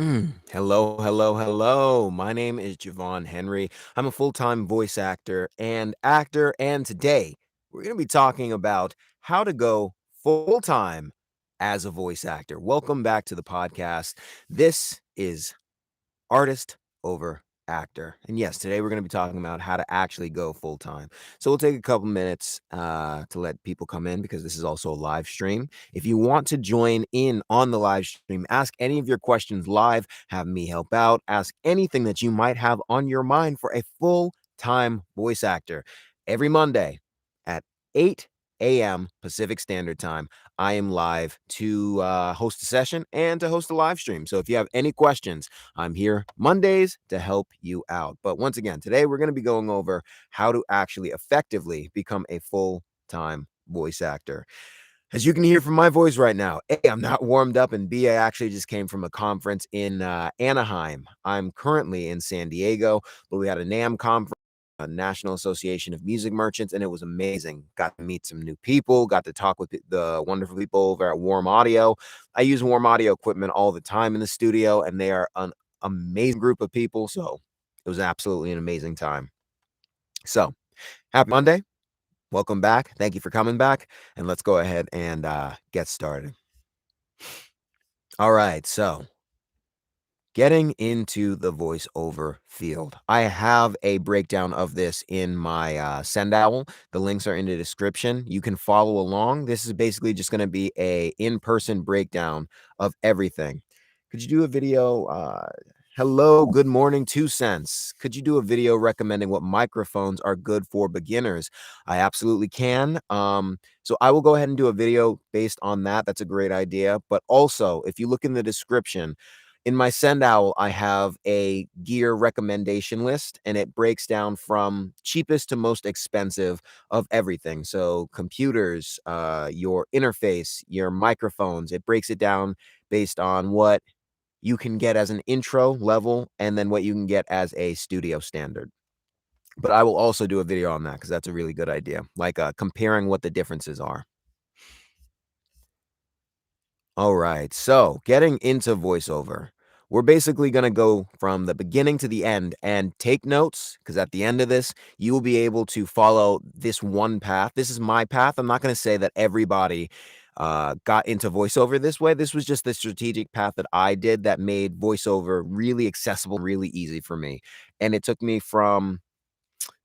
Hello, hello, hello. My name is Javon Henry. I'm a full-time voice actor, and today we're going to be talking about how to go full-time as a voice actor. Welcome back to the podcast. This is artist over actor. And yes, today we're going to be talking about how to actually go full time. So we'll take a couple minutes to let people come in because this is also a live stream. If you want to join in on the live stream, ask any of your questions live, have me help out, ask anything that you might have on your mind for a full time voice actor. Every Monday at 8 a.m. Pacific Standard Time, I am live to host a session and to host a live stream. So if you have any questions, I'm here Mondays to help you out. But once again, today we're going to be going over how to actually effectively become a full-time voice actor. As you can hear from my voice right now, A, I'm not warmed up, and B, I actually just came from a conference in Anaheim. I'm currently in San Diego, but we had a NAM conference, a National Association of Music Merchants, and it was amazing. Got to meet some new people, got to talk with the wonderful people over at Warm Audio. I use Warm Audio equipment all the time in the studio, and they are an amazing group of people, so it was absolutely an amazing time. So, happy Monday. Welcome back. Thank you for coming back, and let's go ahead and get started. All right, so getting into the voiceover field. I have a breakdown of this in my Send Owl. The links are in the description. You can follow along. This is basically just going to be a in-person breakdown of everything. Could you do a video? Hello, good morning, 2 cents. Could you do a video recommending what microphones are good for beginners? I absolutely can. So I will go ahead and do a video based on that. That's a great idea. But also, if you look in the description, in my Send Owl, I have a gear recommendation list, and it breaks down from cheapest to most expensive of everything. So computers, your interface, your microphones, it breaks it down based on what you can get as an intro level and then what you can get as a studio standard. But I will also do a video on that because that's a really good idea, like comparing what the differences are. All right, so getting into voiceover, we're basically going to go from the beginning to the end and take notes because at the end of this, you will be able to follow this one path. This is my path. I'm not going to say that everybody got into voiceover this way. This was just the strategic path that I did that made voiceover really accessible, really easy for me. And it took me from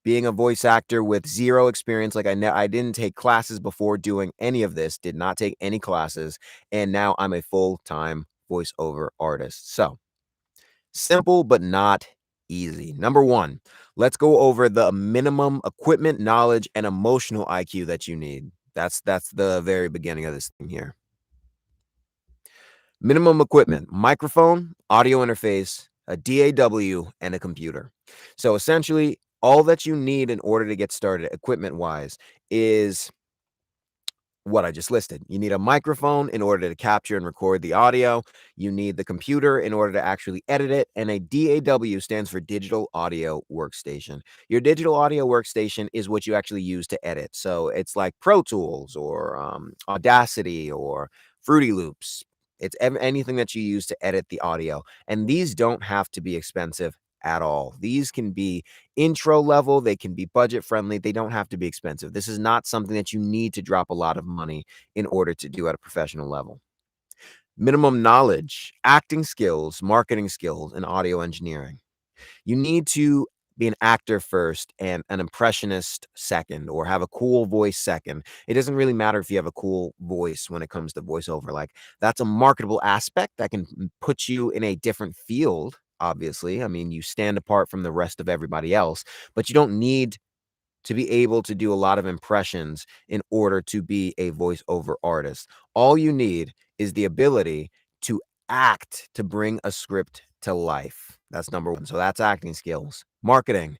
being a voice actor with zero experience, like I didn't take classes before doing any of this, did not take any classes, and now I'm a full-time voiceover artist. So, simple but not easy. Number 1, let's go over the minimum equipment, knowledge, and emotional IQ that you need. That's the very beginning of this thing here. Minimum equipment: microphone, audio interface, a DAW, and a computer. So essentially, all that you need in order to get started equipment-wise is what I just listed. You need a microphone in order to capture and record the audio. You need the computer in order to actually edit it. And a DAW stands for Digital Audio Workstation. Your digital audio workstation is what you actually use to edit. So it's like Pro Tools or Audacity or Fruity Loops. It's anything that you use to edit the audio. And these don't have to be expensive at all. These can be intro level, they can be budget friendly, they don't have to be expensive. This is not something that you need to drop a lot of money in order to do at a professional level. Minimum knowledge, acting skills, marketing skills, and audio engineering. You need to be an actor first and an impressionist second, or have a cool voice second. It doesn't really matter if you have a cool voice when it comes to voiceover. Like, that's a marketable aspect that can put you in a different field, obviously. I mean, you stand apart from the rest of everybody else, but you don't need to be able to do a lot of impressions in order to be a voiceover artist. All you need is the ability to act, to bring a script to life. That's number 1. So that's acting skills. Marketing.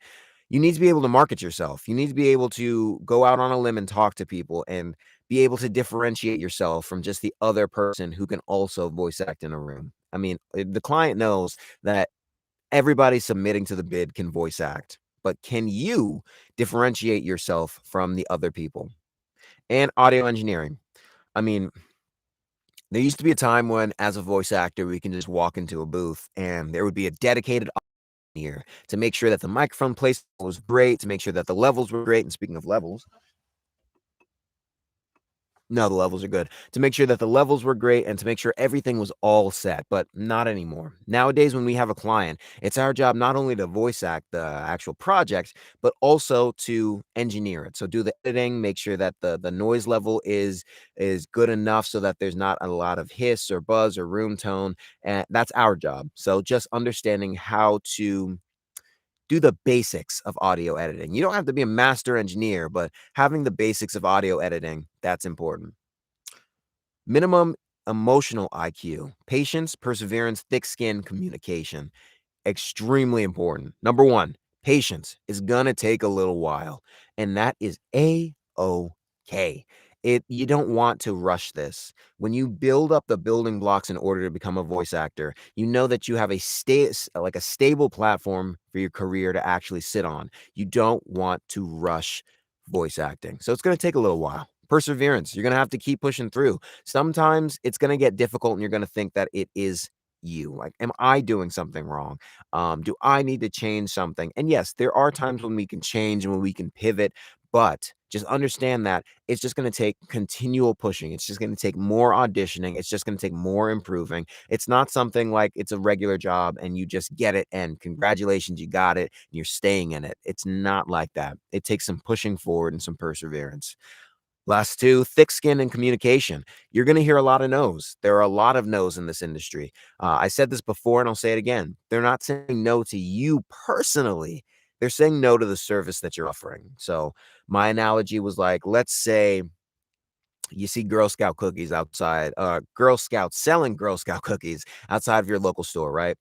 You need to be able to market yourself. You need to be able to go out on a limb and talk to people and be able to differentiate yourself from just the other person who can also voice act in a room. I mean, the client knows that everybody submitting to the bid can voice act, but can you differentiate yourself from the other people? And audio engineering. I mean, There used to be a time when, as a voice actor, we can just walk into a booth and there would be a dedicated engineer to make sure that the microphone placement was great, to make sure that the levels were great. And speaking of levels, no, the levels are good. To make sure that the levels were great and to make sure everything was all set, but not anymore. Nowadays, when we have a client, it's our job not only to voice act the actual project, but also to engineer it. So do the editing, make sure that the noise level is good enough so that there's not a lot of hiss or buzz or room tone. And that's our job. So just understanding how to do the basics of audio editing. You don't have to be a master engineer, but having the basics of audio editing, that's important. Minimum emotional IQ, patience, perseverance, thick skin, communication. Extremely important. Number 1, patience is gonna take a little while, and that is A-okay. You don't want to rush this. When you build up the building blocks in order to become a voice actor, you know that you have a stable platform for your career to actually sit on. You don't want to rush voice acting. So it's gonna take a little while. Perseverance, you're gonna have to keep pushing through. Sometimes it's gonna get difficult and you're gonna think that it is you. Like, am I doing something wrong? Do I need to change something? And yes, there are times when we can change and when we can pivot, but just understand that it's just going to take continual pushing. It's just going to take more auditioning. It's just going to take more improving. It's not something like it's a regular job and you just get it and congratulations, you got it. And you're staying in it. It's not like that. It takes some pushing forward and some perseverance. Last 2, thick skin and communication. You're gonna hear a lot of no's. There are a lot of no's in this industry. I said this before and I'll say it again. They're not saying no to you personally. They're saying no to the service that you're offering. So my analogy was like, let's say you see Girl Scout cookies outside, Girl Scouts selling Girl Scout cookies outside of your local store, right?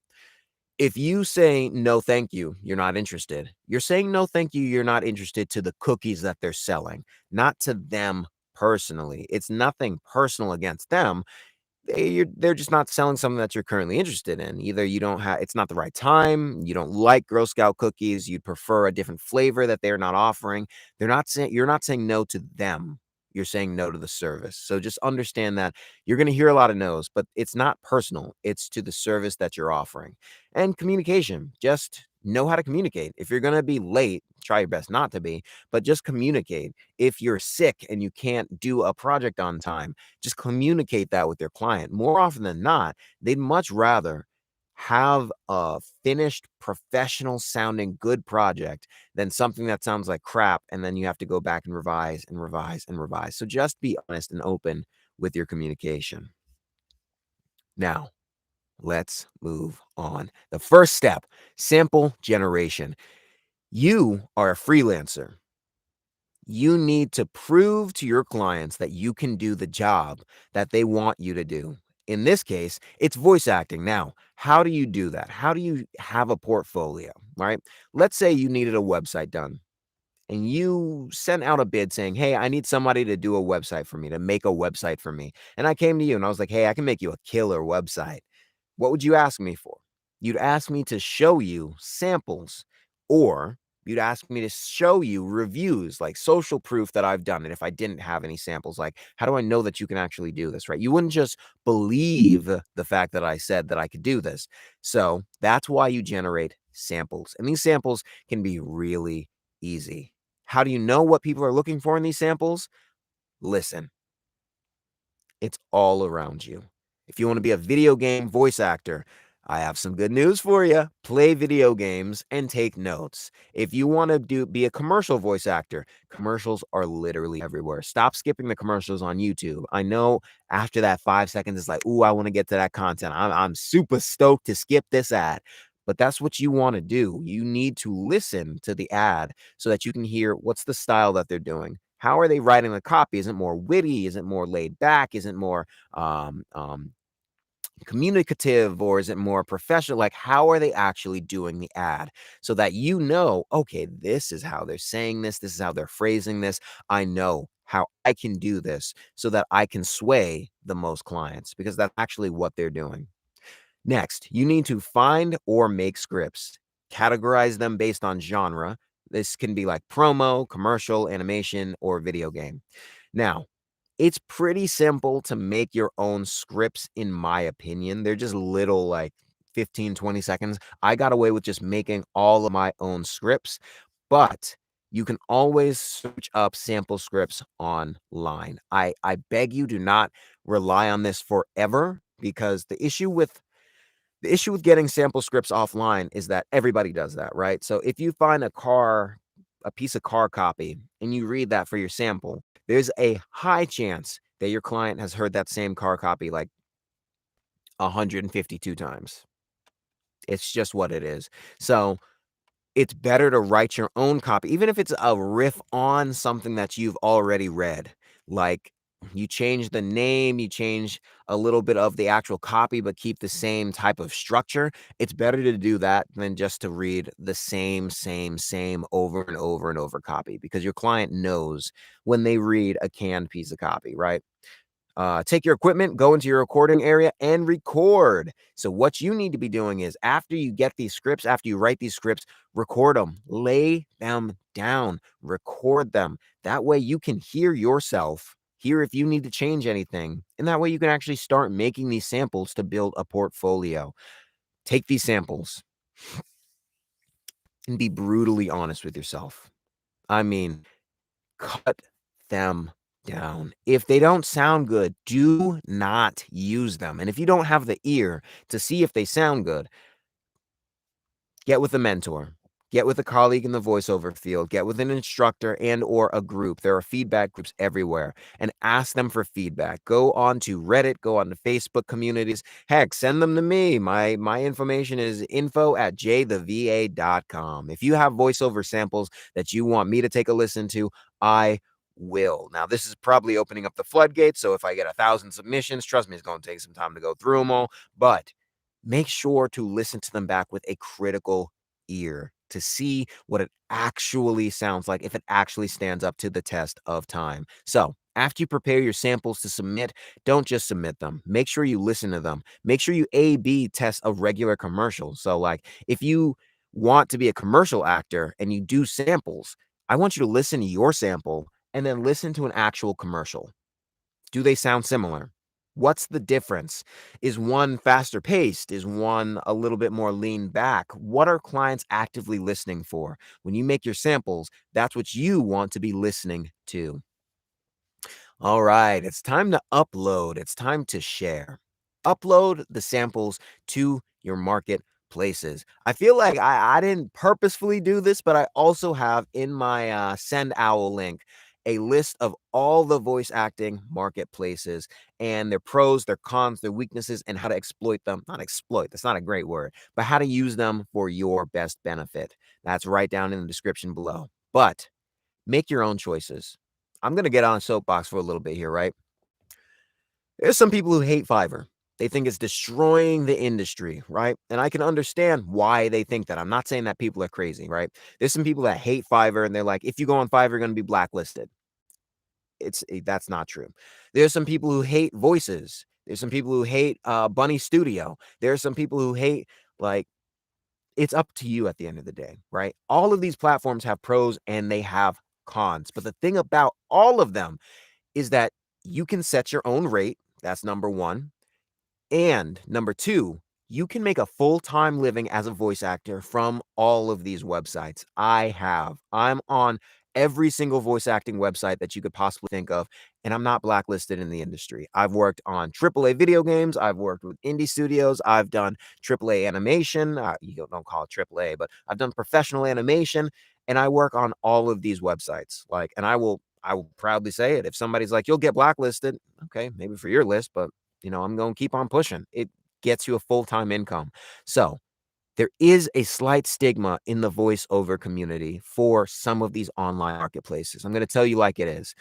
If you say, "No, thank you," you're not interested. You're saying, "No, thank you," you're not interested to the cookies that they're selling, not to them personally. It's nothing personal against them. They're just not selling something that you're currently interested in. Either you don't have it's not the right time, you don't like Girl Scout cookies, you'd prefer a different flavor that they're not offering. You're not saying no to them. You're saying no to the service. So just understand that you're going to hear a lot of no's, but it's not personal. It's to the service that you're offering. And communication, just know how to communicate. If you're going to be late, try your best not to be, but just communicate. If you're sick and you can't do a project on time, just communicate that with their client. More often than not, they'd much rather have a finished, professional sounding good project than something that sounds like crap. And then you have to go back and revise and revise and revise. So just be honest and open with your communication. Now, let's move on. The first step, sample generation. You are a freelancer. You need to prove to your clients that you can do the job that they want you to do. In this case, it's voice acting. Now, how do you do that? How do you have a portfolio, right? Let's say you needed a website done and you sent out a bid saying, "Hey, I need somebody to do a website for me, to make a website for me." And I came to you and I was like, "Hey, I can make you a killer website." What would you ask me for? You'd ask me to show you samples, or you'd ask me to show you reviews, like social proof that I've done it if I didn't have any samples. Like, how do I know that you can actually do this, right? You wouldn't just believe the fact that I said that I could do this. So that's why you generate samples. And these samples can be really easy. How do you know what people are looking for in these samples? Listen. It's all around you. If you want to be a video game voice actor, I have some good news for you. Play video games and take notes. If you want to be a commercial voice actor, commercials are literally everywhere. Stop skipping the commercials on YouTube. I know after that 5 seconds, it's like, ooh, I want to get to that content. I'm super stoked to skip this ad. But that's what you want to do. You need to listen to the ad so that you can hear what's the style that they're doing. How are they writing the copy? Is it more witty? Is it more laid back? Is it more um, um, communicative, or is it more professional? Like, how are they actually doing the ad so that you know, okay, this is how they're saying this. This is how they're phrasing this. I know how I can do this so that I can sway the most clients because that's actually what they're doing. Next, you need to find or make scripts, categorize them based on genre. This can be like promo, commercial, animation, or video game. Now, It's pretty simple to make your own scripts, in my opinion. They're just little, like 15, 20 seconds. I got away with just making all of my own scripts, but you can always search up sample scripts online. I beg you, do not rely on this forever, because the issue with getting sample scripts offline is that everybody does that, right? So if you find a piece of car copy, and you read that for your sample, there's a high chance that your client has heard that same car copy like 152 times. It's just what it is. So it's better to write your own copy, even if it's a riff on something that you've already read. Like, you change the name, you change a little bit of the actual copy, but keep the same type of structure. It's better to do that than just to read the same over and over and over copy, because your client knows when they read a canned piece of copy, right? Take your equipment, go into your recording area, and record. So what you need to be doing is, after you get these scripts, after you write these scripts, record them, lay them down, record them. That way you can hear yourself, hear if you need to change anything, and that way you can actually start making these samples to build a portfolio. Take these samples and be brutally honest with yourself. I mean, cut them down. If they don't sound good, do not use them. And if you don't have the ear to see if they sound good, get with a mentor. Get with a colleague in the voiceover field, get with an instructor and or a group. There are feedback groups everywhere, and ask them for feedback. Go on to Reddit, go on to Facebook communities. Heck, send them to me. My information is info@jtheva.com. If you have voiceover samples that you want me to take a listen to, I will. Now, this is probably opening up the floodgates, so if I get 1,000 submissions, trust me, it's going to take some time to go through them all, but make sure to listen to them back with a critical ear to see what it actually sounds like, if it actually stands up to the test of time. So, after you prepare your samples to submit, don't just submit them. Make sure you listen to them. Make sure you A/B test a regular commercial. So, like, if you want to be a commercial actor and you do samples, I want you to listen to your sample and then listen to an actual commercial. Do they sound similar? What's the difference? Is one faster paced? Is one a little bit more lean back? What are clients actively listening for? When you make your samples, that's what you want to be listening to. All right, it's time to upload. It's time to share. Upload the samples to your marketplaces. I feel like I didn't purposefully do this, but I also have in my Send Owl link a list of all the voice acting marketplaces and their pros, their cons, their weaknesses, and how to exploit them. Not exploit, that's not a great word, but how to use them for your best benefit. That's right down in the description below. But make your own choices. I'm going to get on a soapbox for a little bit here, right? There's some people who hate Fiverr. They think it's destroying the industry, right? And I can understand why they think that. I'm not saying that people are crazy, right? There's some people that hate Fiverr and they're like, if you go on Fiverr, you're going to be blacklisted. That's not true. There's some people who hate voices. There's some people who hate Bunny Studio. There's some people who hate, like, it's up to you at the end of the day, right? All of these platforms have pros and they have cons. But the thing about all of them is that you can set your own rate. That's number one. And number two, you can make a full-time living as a voice actor from all of these websites. I'm on every single voice acting website that you could possibly think of, and I'm not blacklisted in the industry. I've worked on AAA video games. I've worked with indie studios. I've done AAA animation. You don't call it AAA, but I've done professional animation, and I work on all of these websites. Like, and I will proudly say it. If somebody's like, you'll get blacklisted, okay, maybe for your list, but I'm going to keep on pushing. It gets you a full-time income. So there is a slight stigma in the voiceover community for some of these online marketplaces. I'm going to tell you like it is.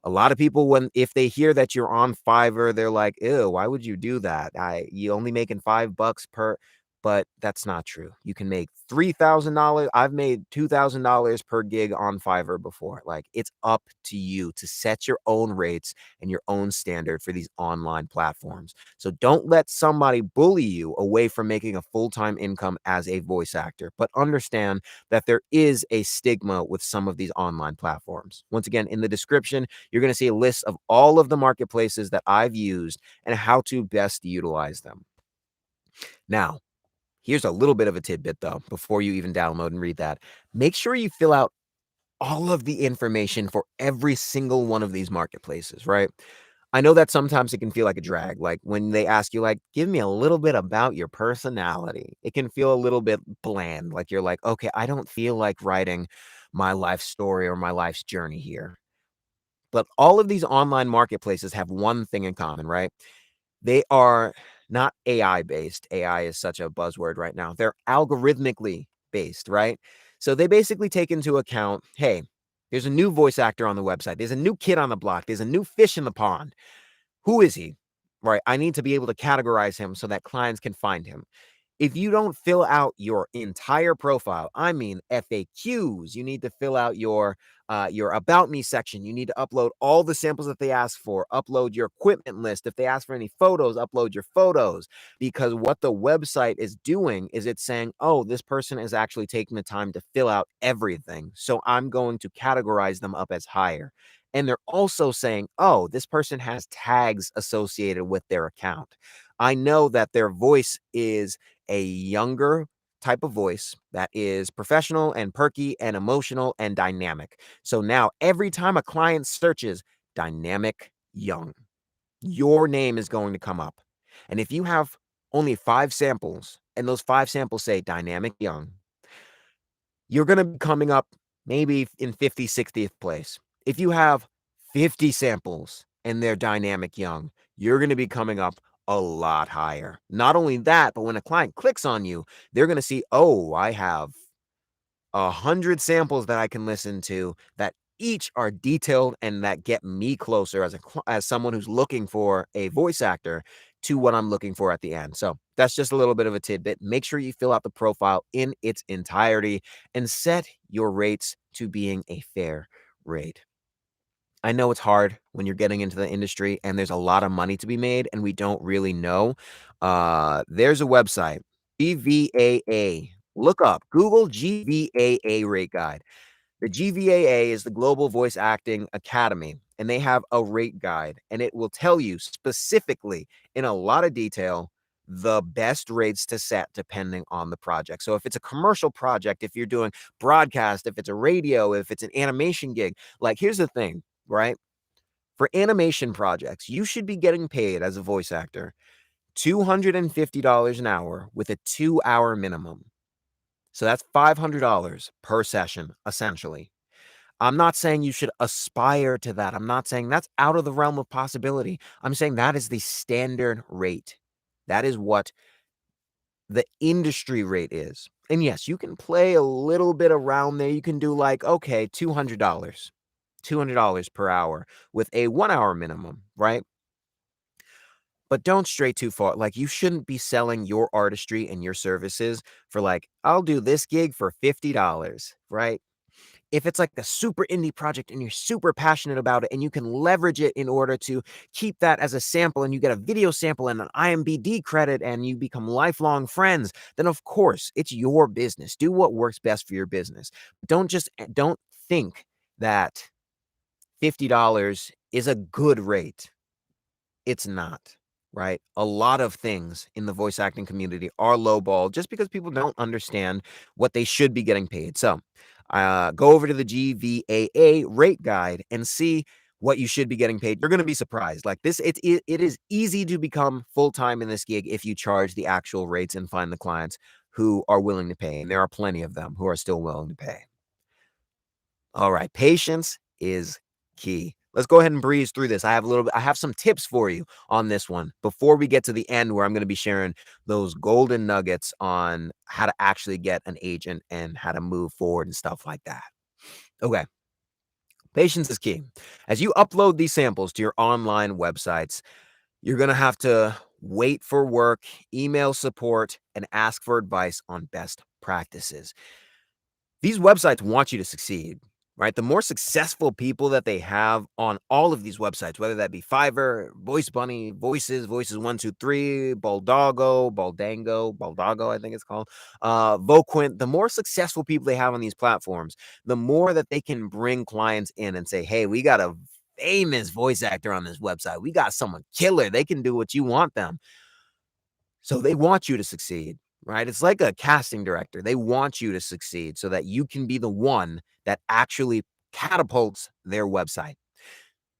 A lot of people, if they hear that you're on Fiverr, they're like, ew, why would you do that? You only making $5 per. but that's not true. You can make $3,000. I've made $2,000 per gig on Fiverr before. Like, it's up to you to set your own rates and your own standard for these online platforms. So don't let somebody bully you away from making a full-time income as a voice actor, but understand that there is a stigma with some of these online platforms. Once again, in the description, you're going to see a list of all of the marketplaces that I've used and how to best utilize them. Now, here's a little bit of a tidbit though, before you even download and read that. Make sure you fill out all of the information for every single one of these marketplaces, right? I know that sometimes it can feel like a drag. Like when they ask you, like, give me a little bit about your personality, it can feel a little bit bland. Like you're like, okay, I don't feel like writing my life story or my life's journey here. But all of these online marketplaces have one thing in common, right? They are not AI based. AI is such a buzzword right now. They're algorithmically based, right? So they basically take into account, hey, there's a new voice actor on the website. There's a new kid on the block. There's a new fish in the pond. Who is he? Right? I need to be able to categorize him so that clients can find him. If you don't fill out your entire profile, I mean FAQs, you need to fill out your about me section. You need to upload all the samples that they ask for, upload your equipment list. If they ask for any photos, upload your photos, because what the website is doing is it's saying, oh, this person is actually taking the time to fill out everything. So I'm going to categorize them up as higher. And they're also saying, oh, this person has tags associated with their account. I know that their voice is a younger type of voice that is professional and perky and emotional and dynamic. So now every time a client searches dynamic young, your name is going to come up. And if you have only 5 samples and those 5 samples say dynamic young, you're going to be coming up maybe in 50, 60th place. If you have 50 samples and they're dynamic young, you're going to be coming up a lot higher. Not only that, but when a client clicks on you, they're going to see, oh, I have 100 samples that I can listen to that each are detailed and that get me closer as someone who's looking for a voice actor to what I'm looking for at the end. So that's just a little bit of a tidbit. Make sure you fill out the profile in its entirety and set your rates to being a fair rate. I know it's hard when you're getting into the industry and there's a lot of money to be made and we don't really know. There's a website, GVAA. Look up, Google GVAA rate guide. The GVAA is the Global Voice Acting Academy, and they have a rate guide, and it will tell you specifically in a lot of detail the best rates to set depending on the project. So if it's a commercial project, if you're doing broadcast, if it's a radio, if it's an animation gig, like here's the thing, right? For animation projects, you should be getting paid as a voice actor $250 an hour with a 2-hour minimum. So that's $500 per session, essentially. I'm not saying you should aspire to that. I'm not saying that's out of the realm of possibility. I'm saying that is the standard rate. That is what the industry rate is. And yes, you can play a little bit around there. You can do like, okay, $200 per hour with a 1-hour minimum, right? But don't stray too far. Like, you shouldn't be selling your artistry and your services for like, I'll do this gig for $50, right? If it's like a super indie project and you're super passionate about it and you can leverage it in order to keep that as a sample and you get a video sample and an IMBD credit and you become lifelong friends, then of course it's your business. Do what works best for your business. Don't think that $50 is a good rate. It's not, right? A lot of things in the voice acting community are lowball just because people don't understand what they should be getting paid. So go over to the GVAA rate guide and see what you should be getting paid. You're going to be surprised. Like this, it is easy to become full-time in this gig if you charge the actual rates and find the clients who are willing to pay. And there are plenty of them who are still willing to pay. All right, patience is key. Let's go ahead and breeze through this. I have some tips for you on this one before we get to the end where I'm going to be sharing those golden nuggets on how to actually get an agent and how to move forward and stuff like that. Okay. Patience is key. As you upload these samples to your online websites, you're going to have to wait for work, email support, and ask for advice on best practices. These websites want you to succeed, right? The more successful people that they have on all of these websites, whether that be Fiverr, Voice Bunny, Voices 123, Baldango, I think it's called, Voquint, the more successful people they have on these platforms, the more that they can bring clients in and say, hey, we got a famous voice actor on this website. We got someone killer. They can do what you want them. So they want you to succeed, right? It's like a casting director. They want you to succeed so that you can be the one that actually catapults their website.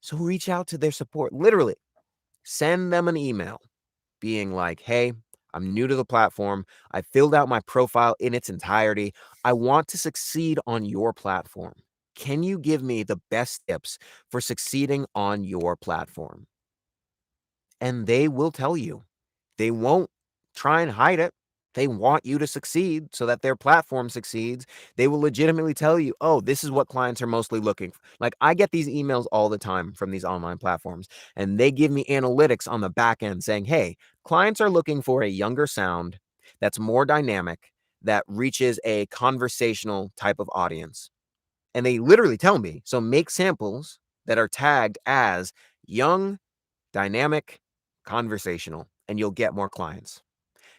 So reach out to their support. Literally, send them an email being like, hey, I'm new to the platform. I filled out my profile in its entirety. I want to succeed on your platform. Can you give me the best tips for succeeding on your platform? And they will tell you. They won't try and hide it. They want you to succeed so that their platform succeeds. They will legitimately tell you, oh, this is what clients are mostly looking for. Like, I get these emails all the time from these online platforms, and they give me analytics on the back end saying, hey, clients are looking for a younger sound that's more dynamic, that reaches a conversational type of audience. And they literally tell me, so make samples that are tagged as young, dynamic, conversational, and you'll get more clients.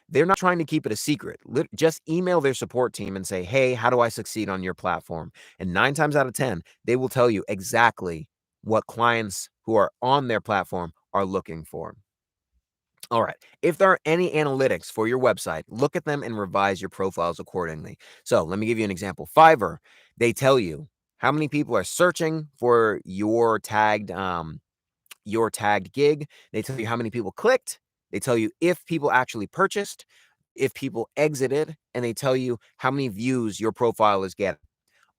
They're not trying to keep it a secret. Just email their support team and say, hey, how do I succeed on your platform? And 9 times out of 10, they will tell you exactly what clients who are on their platform are looking for. All right. If there are any analytics for your website, look at them and revise your profiles accordingly. So let me give you an example. Fiverr, they tell you how many people are searching for your tagged gig. They tell you how many people clicked. They tell you if people actually purchased, if people exited, and they tell you how many views your profile is getting.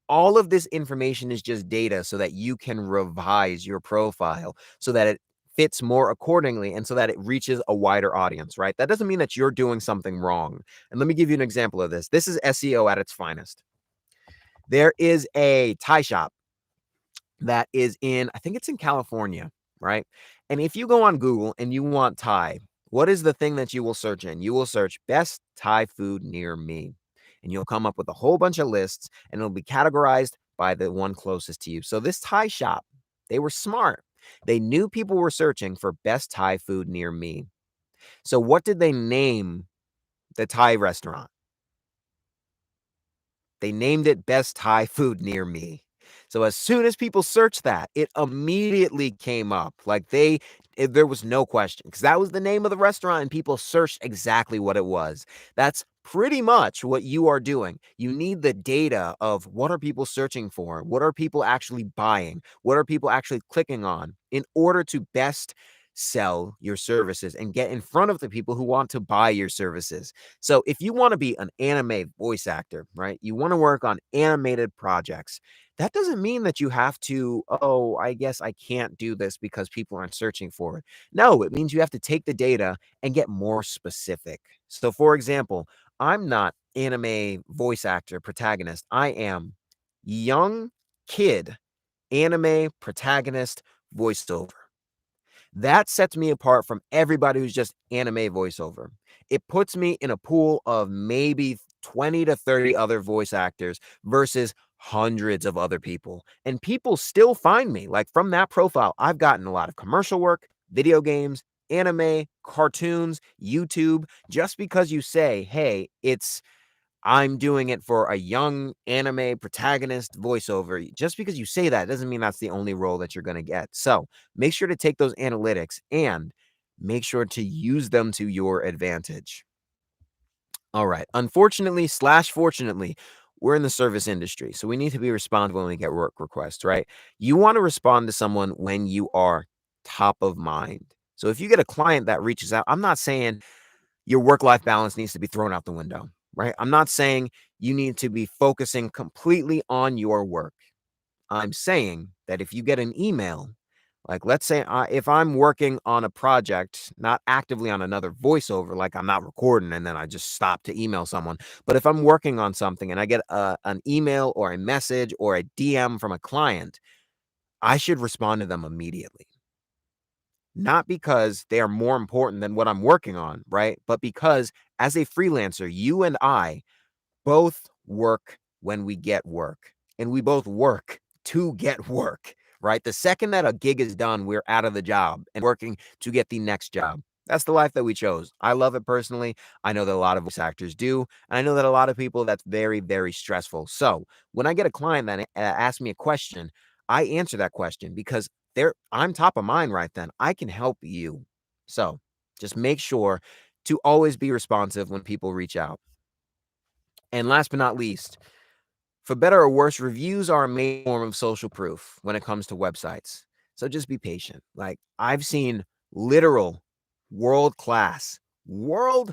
All of this information is just data so that you can revise your profile so that it fits more accordingly and so that it reaches a wider audience, right? That doesn't mean that you're doing something wrong. And let me give you an example of this. This is SEO at its finest. There is a Thai shop that is in, I think it's in California, right? And if you go on Google and you want Thai, what is the thing that you will search in? You will search best Thai food near me. And you'll come up with a whole bunch of lists and it'll be categorized by the one closest to you. So this Thai shop, they were smart. They knew people were searching for best Thai food near me. So what did they name the Thai restaurant? They named it Best Thai Food Near Me. So as soon as people searched that, it immediately came up. Like there was no question because that was the name of the restaurant and people searched exactly what it was. That's pretty much what you are doing. You need the data of what are people searching for? What are people actually buying? What are people actually clicking on in order to best sell your services and get in front of the people who want to buy your services. So if you want to be an anime voice actor, right? You want to work on animated projects. That doesn't mean that you have to, oh, I guess I can't do this because people aren't searching for it. No, it means you have to take the data and get more specific. So for example, I'm not anime voice actor protagonist. I am young kid anime protagonist voiceover. That sets me apart from everybody who's just anime voiceover. It puts me in a pool of maybe 20 to 30 other voice actors versus hundreds of other people. And people still find me. Like from that profile, I've gotten a lot of commercial work, video games, anime, cartoons, YouTube, just because you say, hey, I'm doing it for a young anime protagonist voiceover. Just because you say that doesn't mean that's the only role that you're going to get. So make sure to take those analytics and make sure to use them to your advantage. All right. Unfortunately, slash fortunately, we're in the service industry. So we need to be responsible when we get work requests, right? You want to respond to someone when you are top of mind. So if you get a client that reaches out, I'm not saying your work-life balance needs to be thrown out the window, right? I'm not saying you need to be focusing completely on your work. I'm saying that if you get an email, like let's say if I'm working on a project, not actively on another voiceover, like I'm not recording and then I just stop to email someone, but if I'm working on something and I get an email or a message or a DM from a client, I should respond to them immediately. not because they are more important than what I'm working on, right? But because as a freelancer, you and I both work when we get work, and we both work to get work, right? The second that a gig is done, we're out of the job and working to get the next job. That's the life that we chose. I love it personally. I know that a lot of voice actors do. And I know that a lot of people that's very, very stressful. So when I get a client that asks me a question, I answer that question because I'm top of mind right then. I can help you. So just make sure to always be responsive when people reach out. And last but not least, for better or worse, reviews are a main form of social proof when it comes to websites. So just be patient. Like I've seen literal world class voice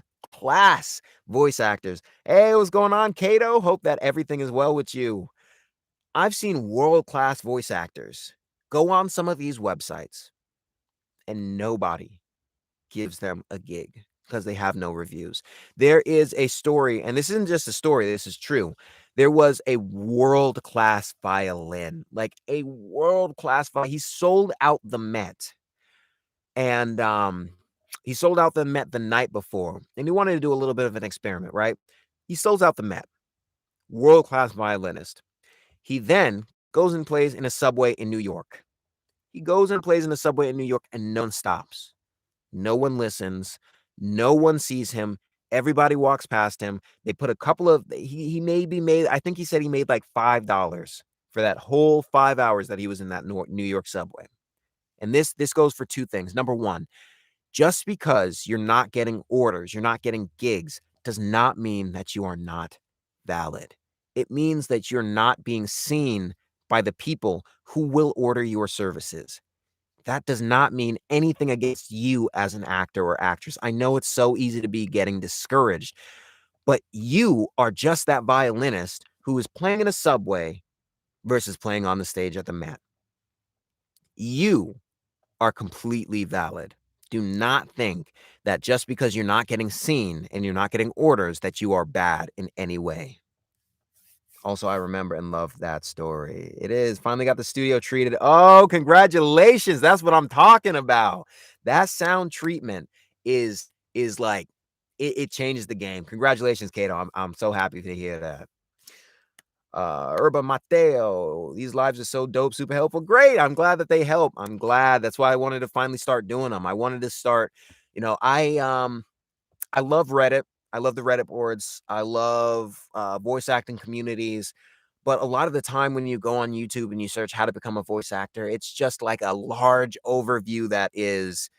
actors. Hey, what's going on, Kato? Hope that everything is well with you. I've seen world class voice actors go on some of these websites and nobody gives them a gig because they have no reviews. There is a story, and this isn't just a story, this is true. There was a world-class violin, like a world-class he sold out the Met, and, he sold out the Met the night before, and he wanted to do a little bit of an experiment, right? He sells out the Met, world-class violinist. He then goes and plays in a subway in New York. He goes and plays in a subway in New York, and no one stops. No one listens. No one sees him. Everybody walks past him. They put a couple of he maybe made I think he said he made like $5 for that whole 5 hours that he was in that New York subway. And this goes for two things. Number 1, just because you're not getting orders, you're not getting gigs, does not mean that you are not valid. It means that you're not being seen by the people who will order your services. That does not mean anything against you as an actor or actress. I know it's so easy to be getting discouraged, but you are just that violinist who is playing in a subway versus playing on the stage at the Met. You are completely valid. Do not think that just because you're not getting seen and you're not getting orders that you are bad in any way. Also, I remember and love that story. It is finally got the studio treated. Oh, congratulations. That's what I'm talking about. That sound treatment is like it changes the game. Congratulations, Kato. I'm so happy to hear that. Urba Mateo, these lives are so dope, super helpful. Great. I'm glad that they help. I'm glad. That's why I wanted to finally start doing them. I wanted to start, I love Reddit. I love the Reddit boards. I love voice acting communities. But a lot of the time when you go on YouTube and you search how to become a voice actor, it's just like a large overview that is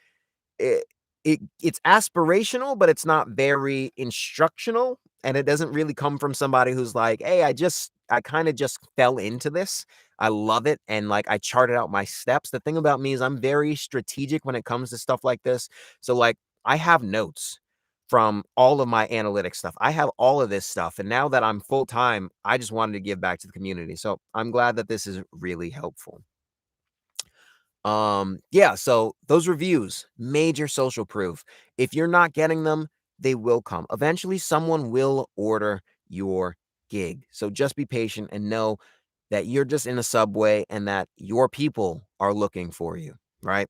it, it's aspirational, but it's not very instructional. And it doesn't really come from somebody who's like, hey, I kind of just fell into this. I love it. And like I charted out my steps. The thing about me is I'm very strategic when it comes to stuff like this. So like I have notes from all of my analytics stuff. I have all of this stuff. And now that I'm full time, I just wanted to give back to the community. So I'm glad that this is really helpful. Yeah, so those reviews, major social proof. If you're not getting them, they will come. Eventually, someone will order your gig. So just be patient and know that you're just in a subway and that your people are looking for you, right?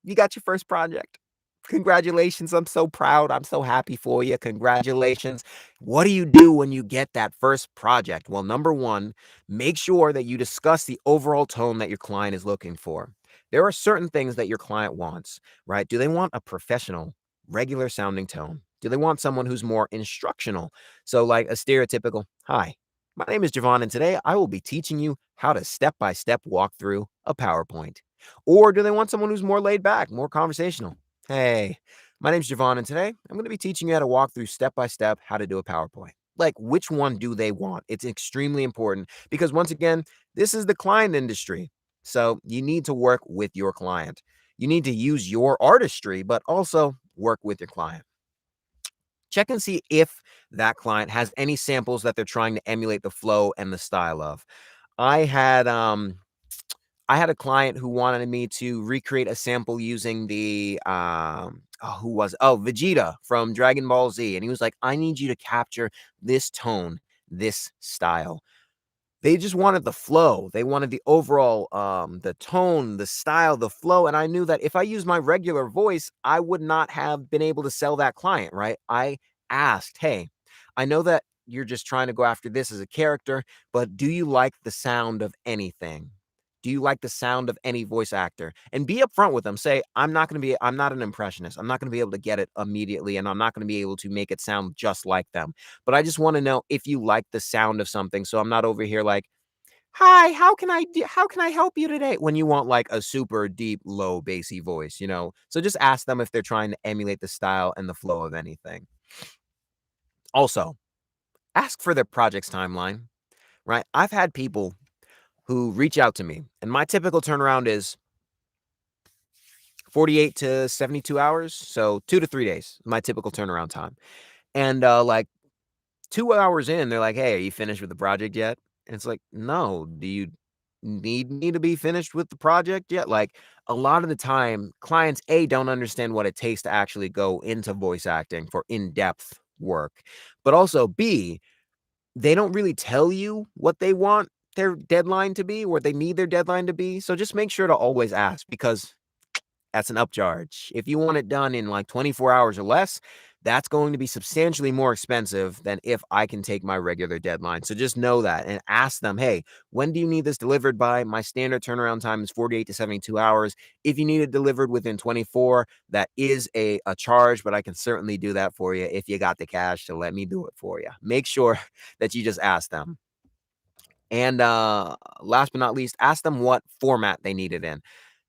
You got your first project. Congratulations. I'm so proud. I'm so happy for you. Congratulations. What do you do when you get that first project? Well, number 1, make sure that you discuss the overall tone that your client is looking for. There are certain things that your client wants, right? Do they want a professional, regular sounding tone? Do they want someone who's more instructional? So, like a stereotypical, hi, my name is Javon, and today I will be teaching you how to step by step walk through a PowerPoint. Or do they want someone who's more laid back, more conversational? Hey, my name's Javon, and today I'm going to be teaching you how to walk through step by step how to do a PowerPoint. Like, which one do they want? It's extremely important because, once again, this is the client industry. So, you need to work with your client. You need to use your artistry, but also work with your client. Check and see if that client has any samples that they're trying to emulate the flow and the style of. I had I had a client who wanted me to recreate a sample using the who was Vegeta from Dragon Ball Z, and he was like, I need you to capture this tone, this style. They just wanted the flow. They wanted the overall, the tone, the style, the flow, and I knew that if I used my regular voice, I would not have been able to sell that client, right? I asked, "Hey, I know that you're just trying to go after this as a character, but do you like the sound of anything? Do you like the sound of any voice actor?" And be upfront with them. Say, I'm not an impressionist. I'm not gonna be able to get it immediately, and I'm not gonna be able to make it sound just like them. But I just wanna know if you like the sound of something, so I'm not over here like, "Hi, how can I help you today?" When you want, like, a super deep, low, bassy voice, you know? So just ask them if they're trying to emulate the style and the flow of anything. Also, ask for their project's timeline, right? I've had people who reach out to me, and my typical turnaround is 48 to 72 hours, so 2 to 3 days, my typical turnaround time. And, like, 2 hours in, they're like, "Hey, are you finished with the project yet?" And it's like, "No, do you need me to be finished with the project yet?" Like, a lot of the time, clients, A, don't understand what it takes to actually go into voice acting for in-depth work, but also, B, they don't really tell you what they want their deadline to be, or they need their deadline to be, so just make sure to always ask because that's an upcharge. If you want it done in like 24 hours or less, that's going to be substantially more expensive than if I can take my regular deadline. So just know that and ask them, "Hey, when do you need this delivered by? My standard turnaround time is 48 to 72 hours. If you need it delivered within 24, that is a charge, but I can certainly do that for you if you got the cash to let me do it for you." Make sure that you just ask them. And last but not least, ask them what format they need it in.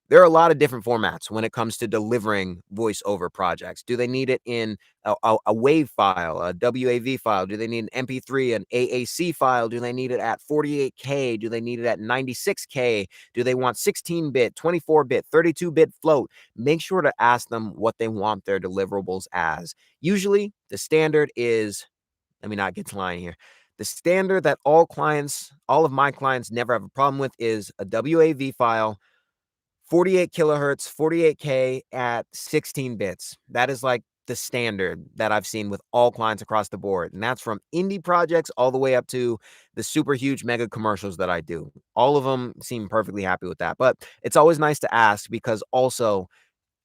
There are a lot of different formats when it comes to delivering voiceover projects. Do they need it in a WAV file, a WAV file? Do they need an MP3, an AAC file? Do they need it at 48K? Do they need it at 96K? Do they want 16-bit, 24-bit, 32-bit float? Make sure to ask them what they want their deliverables as. Usually, the standard is, let me not get to lying here. The standard that all of my clients never have a problem with is a WAV file, 48 kilohertz, 48K at 16 bits. That is like the standard that I've seen with all clients across the board. And that's from indie projects all the way up to the super huge mega commercials that I do. All of them seem perfectly happy with that. But it's always nice to ask because also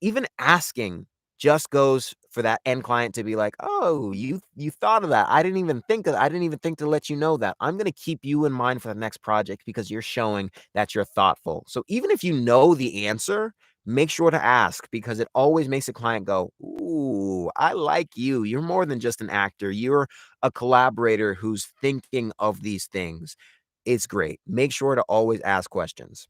even asking just goes for that end client to be like, "Oh, you thought of that. I didn't even think to let you know that. I'm gonna keep you in mind for the next project because you're showing that you're thoughtful." So even if you know the answer, make sure to ask because it always makes a client go, "Ooh, I like you. You're more than just an actor. You're a collaborator who's thinking of these things." It's great. Make sure to always ask questions.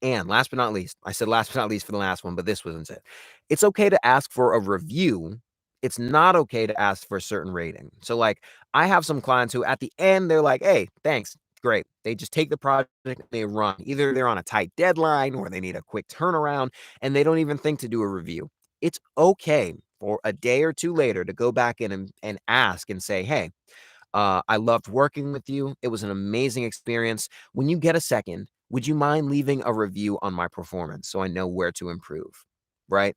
And last but not least, I said last but not least for the last one, but this wasn't it. It's okay to ask for a review. It's not okay to ask for a certain rating. So, like, I have some clients who at the end, they're like, "Hey, thanks. Great." They just take the project and they run. Either they're on a tight deadline or they need a quick turnaround and they don't even think to do a review. It's okay for a day or two later to go back in and ask and say, "Hey, I loved working with you. It was an amazing experience. When you get a second, would you mind leaving a review on my performance so I know where to improve?" Right?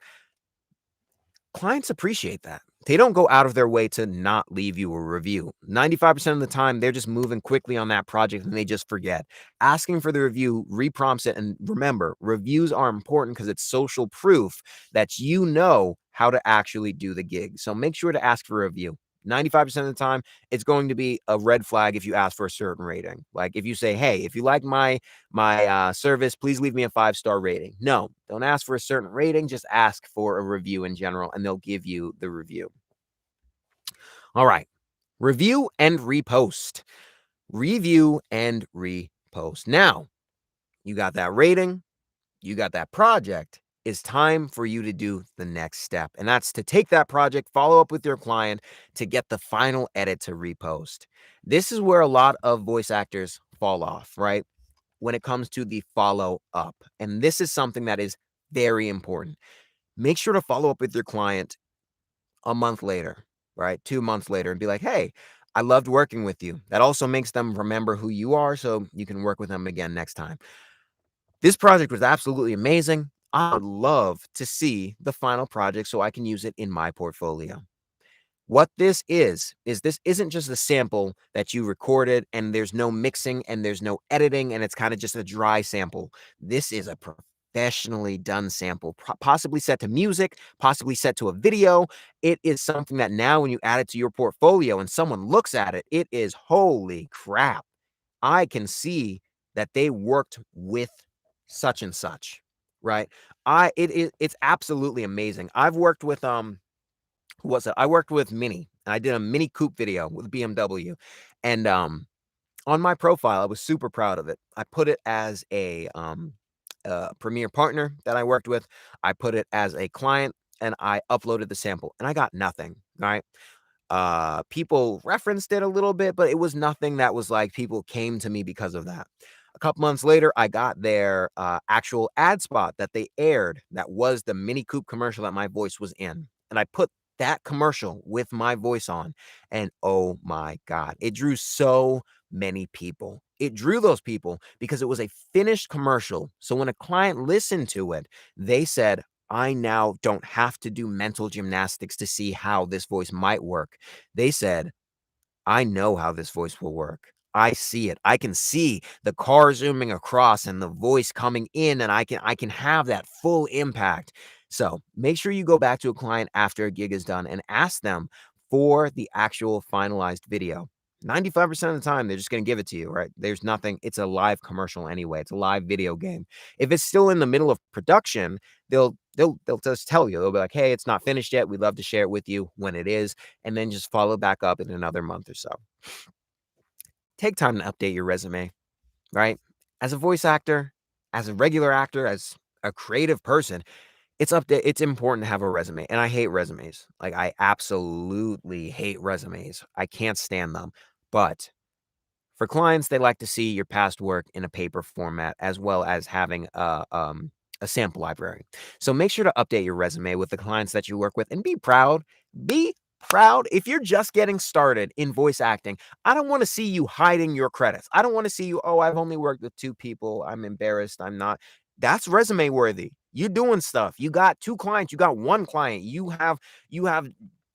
Clients appreciate that. They don't go out of their way to not leave you a review. 95% of the time, they're just moving quickly on that project and they just forget. Asking for the review reprompts it. And remember, reviews are important because it's social proof that you know how to actually do the gig. So make sure to ask for a review. 95% of the time, it's going to be a red flag if you ask for a certain rating. Like if you say, "Hey, if you like my service, please leave me a 5-star rating." No, don't ask for a certain rating. Just ask for a review in general, and they'll give you the review. All right. Review and repost. Review and repost. Now, you got that rating, you got that project. It's time for you to do the next step. And that's to take that project, follow up with your client to get the final edit to repost. This is where a lot of voice actors fall off, right? When it comes to the follow up. And this is something that is very important. Make sure to follow up with your client a month later, right? 2 months later and be like, "Hey, I loved working with you." That also makes them remember who you are so you can work with them again next time. "This project was absolutely amazing. I would love to see the final project so I can use it in my portfolio." What this isn't just a sample that you recorded and there's no mixing and there's no editing and it's kind of just a dry sample. This is a professionally done sample, possibly set to music, possibly set to a video. It is something that now when you add it to your portfolio and someone looks at it, it is holy crap. I can see that they worked with such and such, right? It's absolutely amazing. I've worked with who was it? I worked with Mini, and I did a Mini Coupe video with BMW, and, on my profile, I was super proud of it. I put it as a premier partner that I worked with. I put it as a client, and I uploaded the sample, and I got nothing, right? People referenced it a little bit, but it was nothing that was like people came to me because of that. A couple months later, I got their actual ad spot that they aired that was the Mini Coupe commercial that my voice was in. And I put that commercial with my voice on, and oh my God, it drew so many people. It drew those people because it was a finished commercial. So when a client listened to it, they said, I now don't have to do mental gymnastics to see how this voice might work. They said, I know how this voice will work. I see it. I can see the car zooming across and the voice coming in and I can have that full impact. So, make sure you go back to a client after a gig is done and ask them for the actual finalized video. 95% of the time they're just going to give it to you, right? There's nothing. It's a live commercial anyway. It's a live video game. If it's still in the middle of production, they'll just tell you. They'll be like, "Hey, it's not finished yet. We'd love to share it with you when it is." And then just follow back up in another month or so. Take time to update your resume, right? As a voice actor, as a regular actor, as a creative person, it's important to have a resume. And I hate resumes. Like I absolutely hate resumes. I can't stand them. But for clients, they like to see your past work in a paper format as well as having a sample library. So make sure to update your resume with the clients that you work with and be proud. Be proud. If you're just getting started in voice acting, I don't want to see you hiding your credits. I don't want to see you, oh, I've only worked with two people. I'm embarrassed. I'm not. That's resume worthy. You're doing stuff. You got two clients. You got one client. You have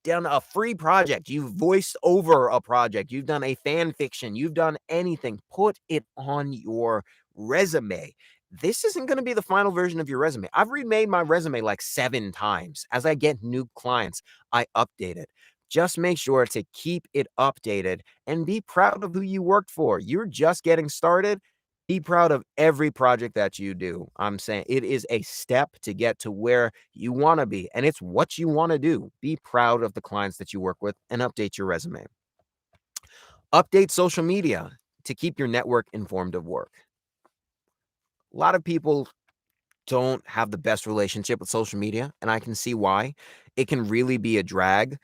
done a free project, you've voiced over a project, you've done a fan fiction, you've done anything, put it on your resume. This isn't going to be the final version of your resume. I've remade my resume like 7 times. As I get new clients, I update it. Just make sure to keep it updated and be proud of who you worked for. You're just getting started. Be proud of every project that you do. I'm saying it is a step to get to where you want to be, and it's what you want to do. Be proud of the clients that you work with and update your resume. Update social media to keep your network informed of work. A lot of people don't have the best relationship with social media, and I can see why. It can really be a drag.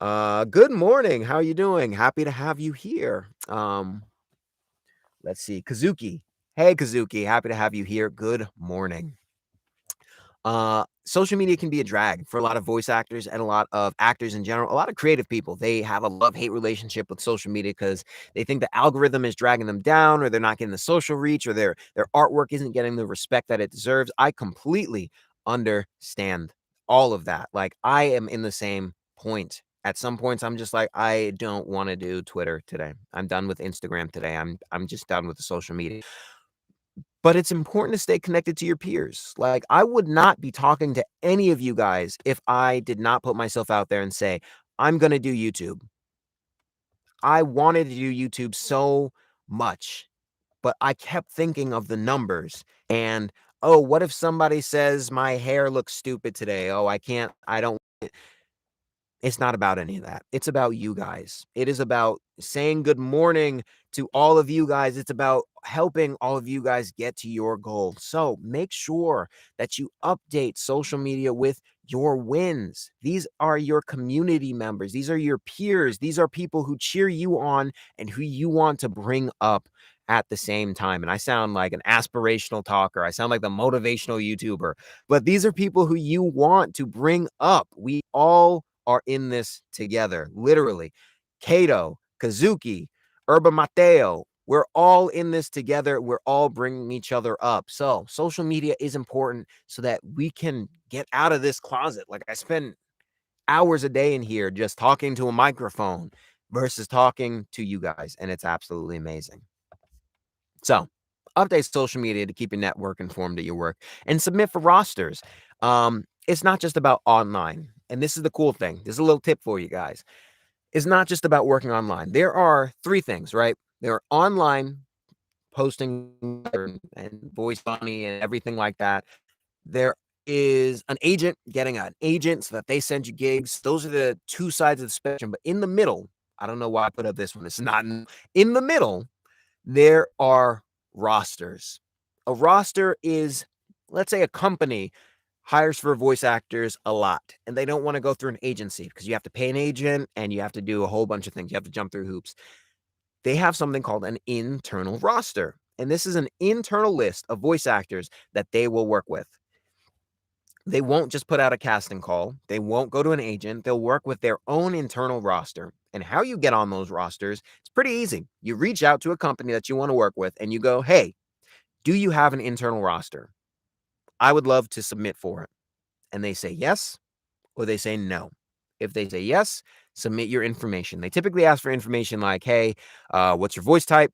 Good morning. How are you doing? Happy to have you here. Let's see. Kazuki. Hey, Kazuki. Happy to have you here. Good morning. Social media can be a drag for a lot of voice actors and a lot of actors in general, a lot of creative people. They have a love-hate relationship with social media because they think the algorithm is dragging them down, or they're not getting the social reach, or their artwork isn't getting the respect that it deserves. I completely understand all of that. Like I am in the same point. At some points, I'm just like, I don't want to do Twitter today. I'm done with Instagram today. I'm just done with the social media. But it's important to stay connected to your peers. Like, I would not be talking to any of you guys if I did not put myself out there and say, I'm going to do YouTube. I wanted to do YouTube so much, but I kept thinking of the numbers and, oh, what if somebody says my hair looks stupid today? Oh, I don't. It's not about any of that. It's about you guys. It is about saying good morning to all of you guys. It's about helping all of you guys get to your goal. So make sure that you update social media with your wins. These are your community members. These are your peers. These are people who cheer you on and who you want to bring up at the same time. And I sound like an aspirational talker. I sound like the motivational YouTuber, but these are people who you want to bring up. We all are in this together, literally. Kato, Kazuki, Urba Mateo, we're all in this together. We're all bringing each other up. So social media is important so that we can get out of this closet. Like I spend hours a day in here just talking to a microphone versus talking to you guys, and it's absolutely amazing. So, update social media to keep your network informed of your work and submit for rosters. It's not just about online. And this is the cool thing. This is a little tip for you guys. It's not just about working online. There are three things, right? There are online posting and voice money and everything like that. There is an agent getting an agent so that they send you gigs. Those are the two sides of the spectrum. But in the middle, I don't know why I put up this one. It's not in the middle. There are rosters. A roster is, let's say, a company hires for voice actors a lot, and they don't want to go through an agency because you have to pay an agent and you have to do a whole bunch of things. You have to jump through hoops. They have something called an internal roster, and this is an internal list of voice actors that they will work with. They won't just put out a casting call. They won't go to an agent. They'll work with their own internal roster. And how you get on those rosters, it's pretty easy. You reach out to a company that you want to work with and you go, hey, do you have an internal roster? I would love to submit for it. And they say yes, or they say no. If they say yes, submit your information. They typically ask for information like, hey, what's your voice type?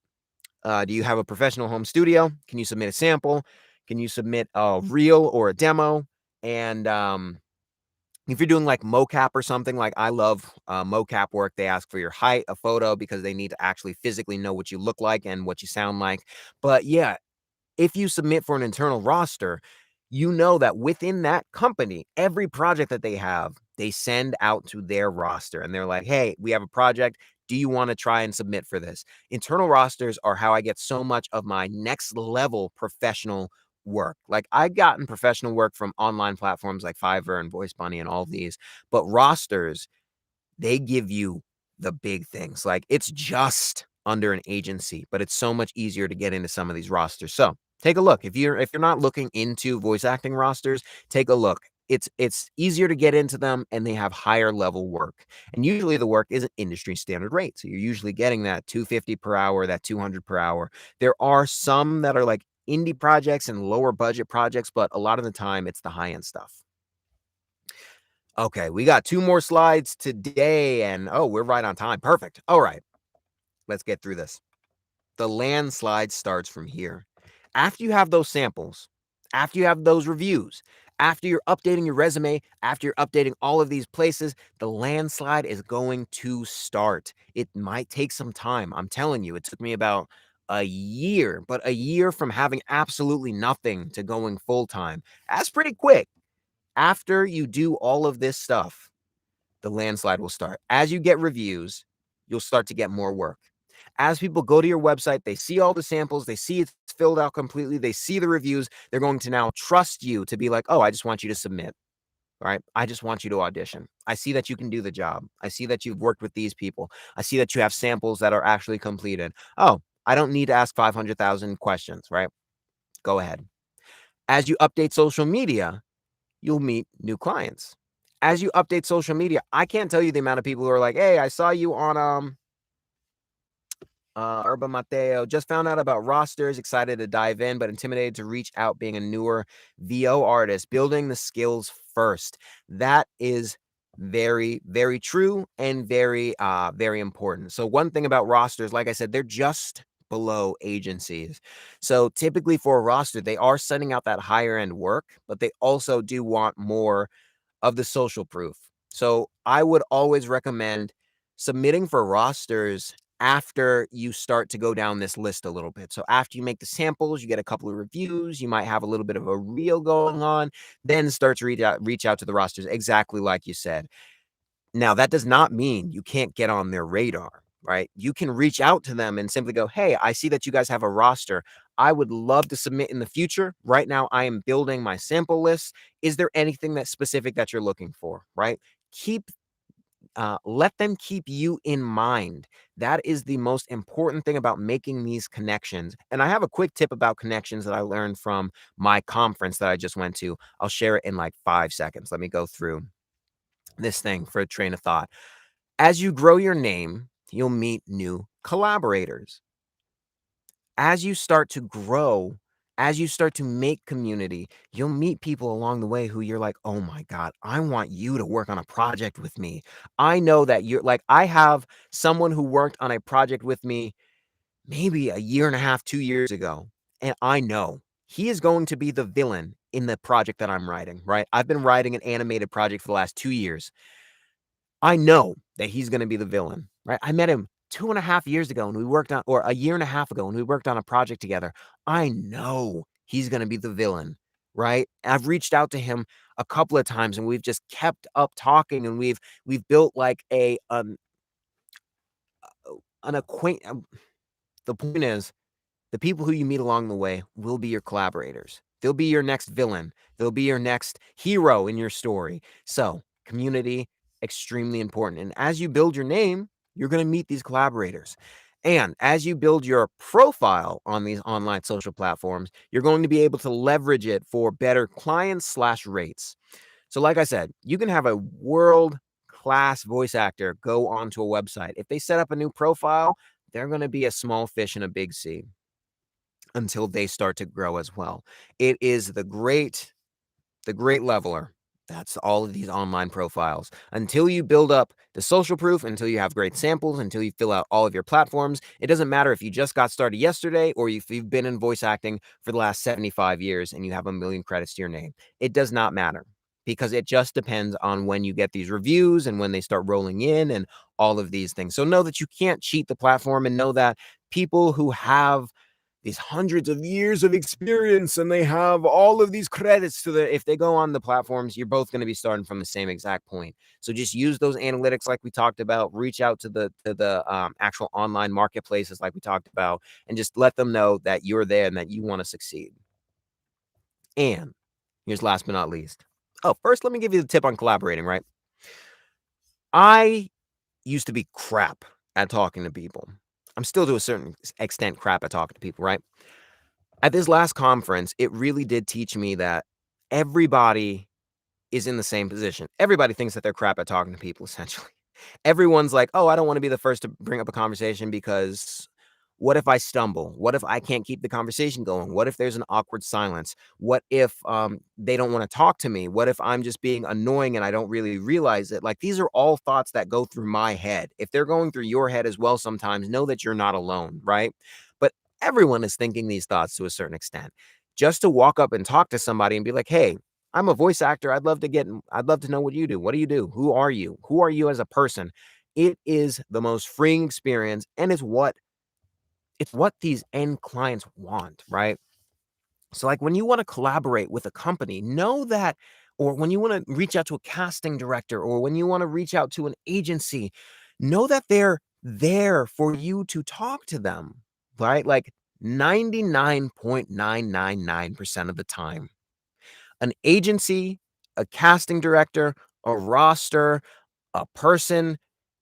Do you have a professional home studio? Can you submit a sample? Can you submit a reel or a demo? And if you're doing like mocap or something, like I love mocap work, they ask for your height, a photo, because they need to actually physically know what you look like and what you sound like. But yeah, if you submit for an internal roster, you know that within that company, every project that they have, they send out to their roster and they're like, hey, we have a project. Do you want to try and submit for this? Internal rosters are how I get so much of my next level professional work. Like I've gotten professional work from online platforms like Fiverr and Voice Bunny and all these, but rosters, they give you the big things. Like it's just under an agency, but it's so much easier to get into some of these rosters. So take a look. If you're not looking into voice acting rosters, take a look. It's easier to get into them and they have higher level work. And usually the work is an industry standard rate. So you're usually getting that 250 per hour, that 200 per hour. There are some that are like indie projects and lower budget projects, but a lot of the time it's the high end stuff. Okay, we got two more slides today, and oh, we're right on time. Perfect. All right, let's get through this. The landslide starts from here. After you have those samples, after you have those reviews, after you're updating your resume, after you're updating all of these places, the landslide is going to start. It might take some time. I'm telling you, it took me about a year, but a year from having absolutely nothing to going full time. That's pretty quick. After you do all of this stuff, the landslide will start. As you get reviews, you'll start to get more work. As people go to your website, they see all the samples, they see it's filled out completely, they see the reviews, they're going to now trust you to be like, oh, I just want you to submit, right? I just want you to audition. I see that you can do the job. I see that you've worked with these people. I see that you have samples that are actually completed. Oh, I don't need to ask 500,000 questions, right? Go ahead. As you update social media, you'll meet new clients. As you update social media, I can't tell you the amount of people who are like, hey, I saw you on Urban Mateo, just found out about rosters, excited to dive in, but intimidated to reach out being a newer VO artist, building the skills first. That is very, very true and very important. So one thing about rosters, like I said, they're just below agencies. So typically for a roster, they are sending out that higher end work, but they also do want more of the social proof. So I would always recommend submitting for rosters after you start to go down this list a little bit. So after you make the samples, you get a couple of reviews, you might have a little bit of a reel going on, then start to reach out to the rosters exactly like you said. Now, that does not mean you can't get on their radar, right? You can reach out to them and simply go, hey, I see that you guys have a roster. I would love to submit in the future. Right now, I am building my sample list. Is there anything that's specific that you're looking for, right? Let them keep you in mind. That is the most important thing about making these connections. And I have a quick tip about connections that I learned from my conference that I just went to. I'll share it in like 5 seconds. Let me go through this thing for a train of thought. As you grow your name, you'll meet new collaborators. As you start to grow, As you start to make community, you'll meet people along the way who you're like, "Oh my god, I want you to work on a project with me." I know that you're like, I have someone who worked on a project with me maybe a year and a half, 2 years ago, and I know he is going to be the villain in the project that I'm writing, right? I've been writing an animated project for the last 2 years. I know that he's gonna be the villain, right? I met him 2.5 years ago, and we worked on or a year and a half ago, and we worked on a project together. I know he's gonna be the villain, right? I've reached out to him a couple of times, and we've just kept up talking, and we've built like an acquaint the point is the people who you meet along the way will be your collaborators. They'll be your next villain. They'll be your next hero in your story. So, community, extremely important. And as you build your name, you're going to meet these collaborators. And as you build your profile on these online social platforms, you're going to be able to leverage it for better clients slash rates. So, like I said, you can have a world class voice actor go onto a website. If they set up a new profile, they're going to be a small fish in a big sea until they start to grow as well. It is the great leveler. That's all of these online profiles. Until you build up the social proof, until you have great samples, until you fill out all of your platforms, it doesn't matter if you just got started yesterday or if you've been in voice acting for the last 75 years and you have a million credits to your name. It does not matter because it just depends on when you get these reviews and when they start rolling in and all of these things. So know that you can't cheat the platform and know that people who have these hundreds of years of experience and they have all of these credits to the if they go on the platforms, you're both going to be starting from the same exact point. So just use those analytics like we talked about, reach out to the actual online marketplaces like we talked about, and just let them know that you're there and that you want to succeed. And here's last but not least. Oh, first let me give you the tip on collaborating, right? I used to be crap at talking to people. I'm still to a certain extent crap at talking to people, right? At this last conference, it really did teach me that everybody is in the same position. Everybody thinks that they're crap at talking to people, essentially. Everyone's like, "Oh, I don't wanna be the first to bring up a conversation because what if I stumble? What if I can't keep the conversation going? What if there's an awkward silence? What if, they don't wanna talk to me? What if I'm just being annoying and I don't really realize it?" Like, these are all thoughts that go through my head. If they're going through your head as well sometimes, know that you're not alone, right? But everyone is thinking these thoughts to a certain extent. Just to walk up and talk to somebody and be like, "Hey, I'm a voice actor. I'd love to know what you do. What do you do? Who are you? Who are you as a person?" It is the most freeing experience, and it's what these end clients want, right? So, like, when you wanna collaborate with a company, know that or when you wanna reach out to a casting director or when you wanna reach out to an agency, know that they're there for you to talk to them, right? Like, 99.999% of the time an agency, a casting director, a roster, a person,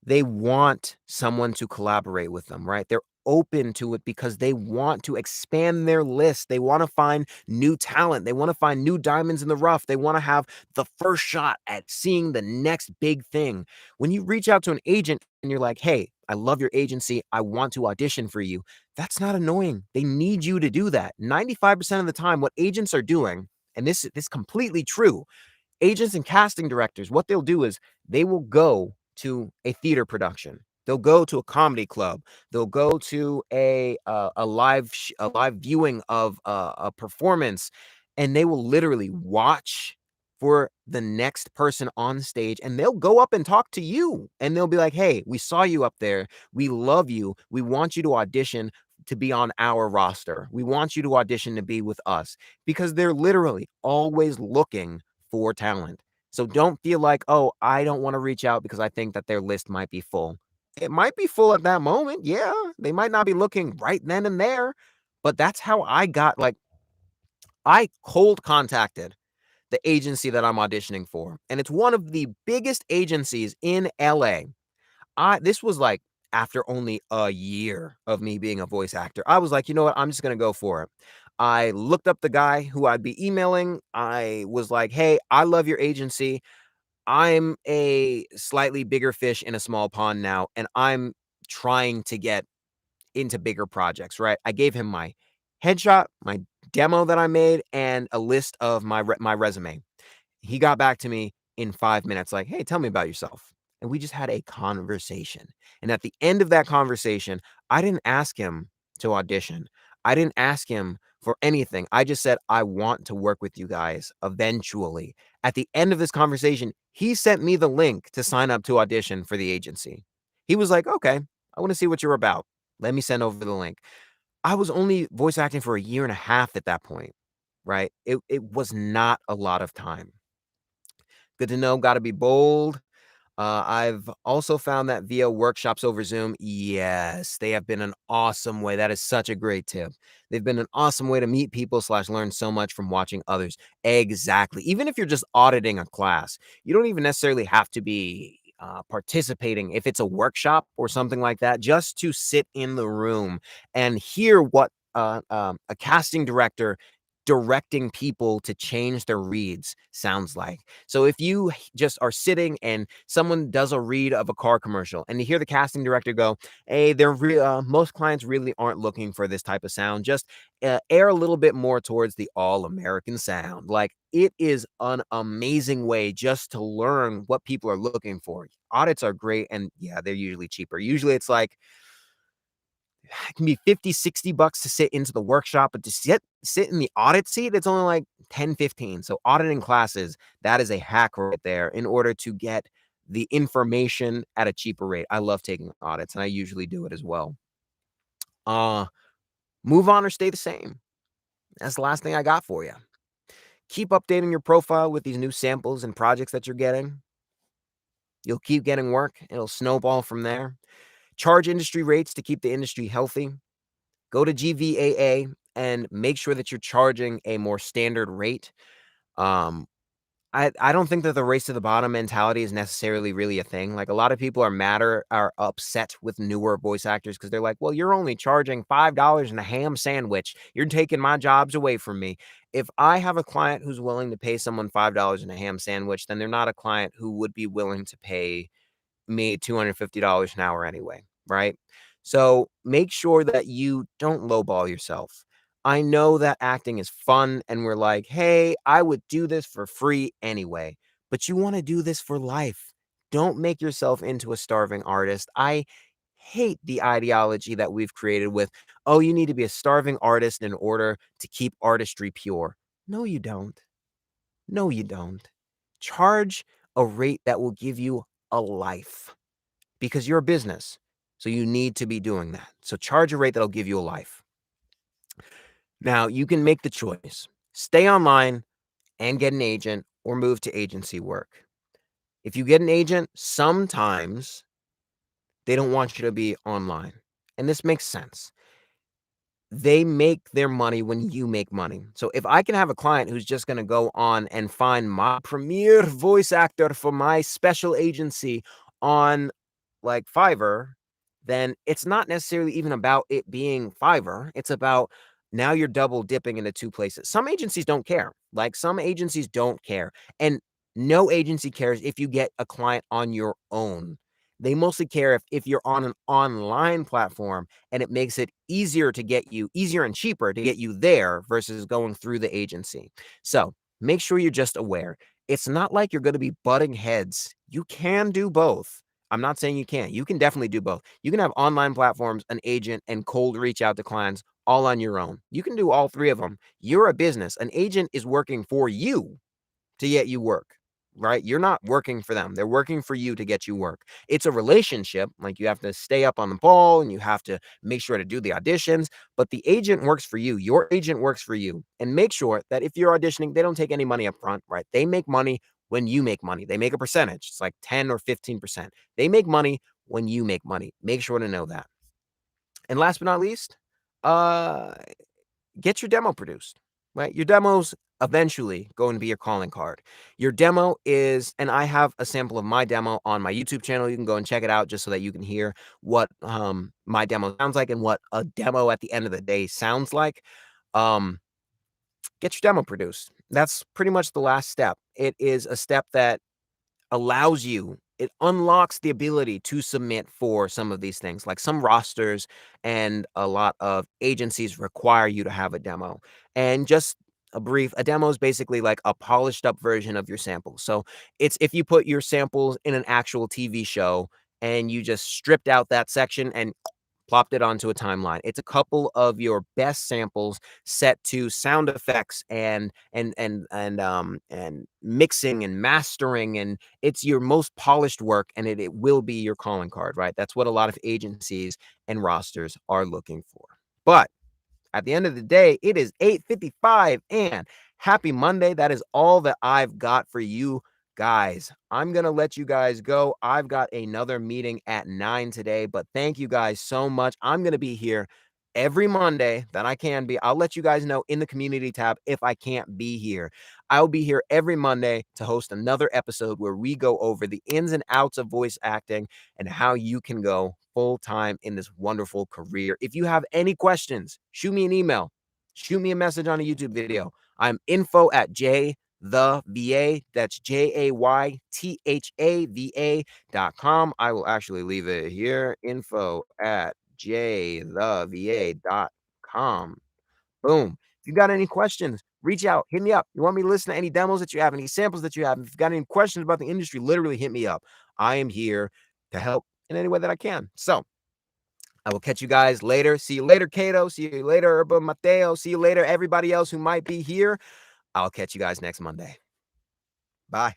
they want someone to collaborate with them, right? They're open to it because they want to expand their list. They want to find new talent. They want to find new diamonds in the rough. They want to have the first shot at seeing the next big thing. When you reach out to an agent and you're like, "Hey, I love your agency. I want to audition for you." That's not annoying. They need you to do that. 95% of the time, what agents are doing, and this is completely true, agents and casting directors, what they'll do is they will go to a theater production. They'll go to a comedy club. They'll go to a live viewing of a performance, and they will literally watch for the next person on stage, and they'll go up and talk to you, and they'll be like, "Hey, we saw you up there. We love you. We want you to audition to be on our roster. We want you to audition to be with us," because they're literally always looking for talent. So don't feel like, "Oh, I don't wanna reach out because I think that their list might be full." It might be full at that moment, yeah, they might not be looking right then and there, but that's how I got I cold contacted the agency that I'm auditioning for, and it's one of the biggest agencies in LA. I this was, like, after only a year of me being a voice actor. I was like, "You know what? I'm just gonna go for it." I looked up the guy who I'd be emailing. I was like, "Hey, I love your agency. I'm a slightly bigger fish in a small pond now, and I'm trying to get into bigger projects," right? I gave him my headshot, my demo that I made and a list of my resume. He got back to me in 5 minutes like, "Hey, tell me about yourself." And we just had a conversation. And at the end of that conversation, I didn't ask him to audition. I didn't ask him for anything. I just said, "I want to work with you guys eventually." At the end of this conversation, he sent me the link to sign up to audition for the agency. He was like, "Okay, I wanna see what you're about. Let me send over the link." I was only voice acting for a year and a half at that point, right? It was not a lot of time. Good to know, gotta be bold. I've also found that via workshops over Zoom, yes, they have been an awesome way. That is such a great tip. They've been an awesome way to meet people slash learn so much from watching others. Exactly. Even if you're just auditing a class, you don't even necessarily have to be participating. If it's a workshop or something like that, just to sit in the room and hear what a casting director directing people to change their reads sounds like. So if you just are sitting and someone does a read of a car commercial and you hear the casting director go, "Hey, most clients really aren't looking for this type of sound. Just air a little bit more towards the all American sound." Like, it is an amazing way just to learn what people are looking for. Audits are great, and yeah, they're usually cheaper. Usually it's like it can be 50, $60 to sit into the workshop, but to sit in the audit seat, it's only like 10, 15. So auditing classes, that is a hack right there in order to get the information at a cheaper rate. I love taking audits, and I usually do it as well. Uh, Move on or stay the same. That's the last thing I got for you. Keep updating your profile with these new samples and projects that you're getting. You'll keep getting work. It'll snowball from there. Charge industry rates to keep the industry healthy. Go to GVAA and make sure that you're charging a more standard rate. Um, I don't think that the race to the bottom mentality is necessarily really a thing. Like, a lot of people are mad or are upset with newer voice actors because they're like, "Well, you're only charging $5 and a ham sandwich. You're taking my jobs away from me." If I have a client who's willing to pay someone $5 and a ham sandwich, then they're not a client who would be willing to pay me $250 an hour anyway, right? So make sure that you don't lowball yourself. I know that acting is fun and we're like, "Hey, I would do this for free anyway." But you want to do this for life. Don't make yourself into a starving artist. I hate the ideology that we've created with, "Oh, you need to be a starving artist in order to keep artistry pure." No, you don't. No, you don't. Charge a rate that will give you a life because you're a business. So you need to be doing that. So charge a rate that'll give you a life. Now, you can make the choice. Stay online and get an agent or move to agency work. If you get an agent, sometimes they don't want you to be online. And this makes sense. They make their money when you make money. So if I can have a client who's just going to go on and find my premier voice actor for my special agency on like Fiverr, then it's not necessarily even about it being Fiverr. It's about now you're double dipping into two places. Some agencies don't care. Like, some agencies don't care. And no agency cares if you get a client on your own. They mostly care if you're on an online platform and it makes it easier and cheaper to get you there versus going through the agency. So make sure you're just aware. It's not like you're going to be butting heads. You can do both. I'm not saying you can't. You can definitely do both. You can have online platforms, an agent, and cold reach out to clients all on your own. You can do all three of them. You're a business. An agent is working for you to get you work, right? You're not working for them. They're working for you to get you work. It's a relationship. Like, you have to stay up on the ball and you have to make sure to do the auditions, but the agent works for you. Your agent works for you. And make sure that if you're auditioning, they don't take any money up front, right? They make money when you make money. They make a percentage. It's like 10 or 15%. They make money when you make money. Make sure to know that. And last but not least, uh get your demo produced, right? Your demo's eventually going to be your calling card. Your demo is, and I have a sample of my demo on my YouTube channel. You can go and check it out just so that you can hear what my demo sounds like and what a demo at the end of the day sounds like. Um, get your demo produced. That's pretty much the last step. It is a step that allows you it unlocks the ability to submit for some of these things. Like some rosters and a lot of agencies require you to have a demo. And just a demo is basically like a polished up version of your sample. So it's if you put your samples in an actual TV show and you just stripped out that section and plopped it onto a timeline. It's a couple of your best samples set to sound effects and mixing and mastering, and it's your most polished work, and it will be your calling card, right? That's what a lot of agencies and rosters are looking for. But at the end of the day, it is 8:55 and happy Monday. That is all that I've got for you guys. I'm going to let you guys go. I've got another meeting at 9 today, but thank you guys so much. I'm going to be here every Monday that I can be. I'll let you guys know in the community tab if I can't be here. I'll be here every Monday to host another episode where we go over the ins and outs of voice acting and how you can go full time in this wonderful career. If you have any questions, shoot me an email, shoot me a message on a YouTube video. I'm info@jaythava. That's JAYTHAVA.com. I will actually leave it here. Info@jaythava.com. Boom. If you got any questions, reach out, hit me up. You want me to listen to any demos that you have, any samples that you have? If you've got any questions about the industry, literally hit me up. I am here to help in any way that I can. So I will catch you guys later. See you later, Cato. See you later, Herba Mateo. See you later, everybody else who might be here. I'll catch you guys next Monday. Bye.